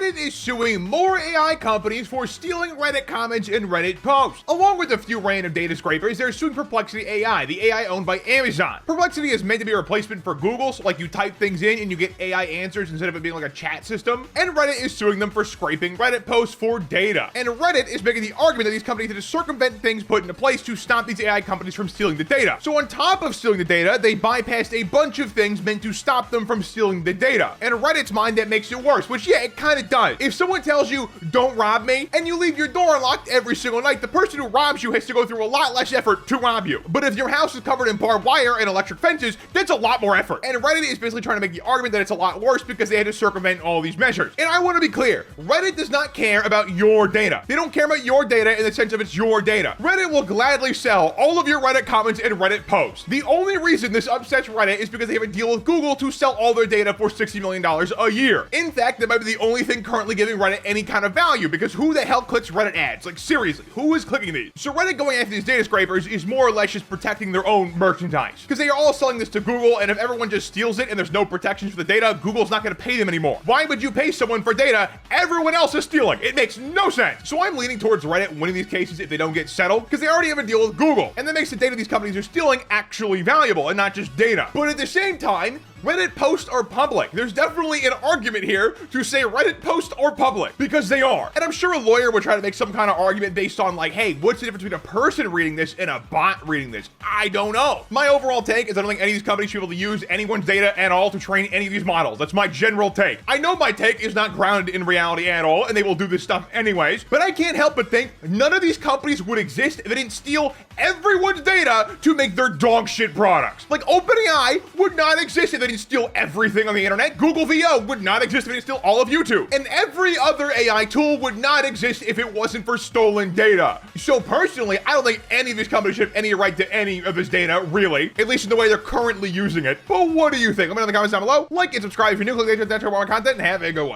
Reddit is suing more AI companies for stealing Reddit comments and Reddit posts. Along with a few random data scrapers, they're suing Perplexity AI, the AI owned by Amazon. Perplexity is meant to be a replacement for Google, so like you type things in and you get AI answers instead of it being like a chat system. And Reddit is suing them for scraping Reddit posts for data. And Reddit is making the argument that these companies need to circumvent things put into place to stop these AI companies from stealing the data. So on top of stealing the data, they bypassed a bunch of things meant to stop them from stealing the data. And Reddit's mind, that makes it worse, which yeah, it kind of does. If someone tells you, don't rob me, and you leave your door unlocked every single night, the person who robs you has to go through a lot less effort to rob you. But if your house is covered in barbed wire and electric fences, that's a lot more effort. And Reddit is basically trying to make the argument that it's a lot worse because they had to circumvent all these measures. And I want to be clear, Reddit does not care about your data. They don't care about your data in the sense of it's your data. Reddit will gladly sell all of your Reddit comments and Reddit posts. The only reason this upsets Reddit is because they have a deal with Google to sell all their data for $60 million a year. In fact, that might be the only thing currently giving Reddit any kind of value, because who the hell clicks Reddit ads? Like seriously, who is clicking these? So Reddit going after these data scrapers is more or less just protecting their own merchandise, because they are all selling this to Google, and if everyone just steals it and there's no protections for the data, Google's not going to pay them anymore. Why would you pay someone for data everyone else is stealing? It makes no sense. So I'm leaning towards Reddit winning these cases if they don't get settled, because they already have a deal with Google, and that makes the data these companies are stealing actually valuable and not just data. But at the same time, Reddit posts are public. There's definitely an argument here to say Reddit posts are public, because they are. And I'm sure a lawyer would try to make some kind of argument based on like, hey, what's the difference between a person reading this and a bot reading this? I don't know. My overall take is I don't think any of these companies should be able to use anyone's data at all to train any of these models. That's my general take. I know my take is not grounded in reality at all, and they will do this stuff anyways, but I can't help but think none of these companies would exist if they didn't steal everyone's data to make their dog shit products. Like OpenAI would not exist if they didn't steal everything on the internet. Google VO would not exist if they didn't steal all of YouTube. And every other AI tool would not exist if it wasn't for stolen data. So personally, I don't think any of these companies should have any right to any of this data, really, at least in the way they're currently using it. But what do you think? Let me know in the comments down below. Like and subscribe if you're new. Click the more content, and have a good one.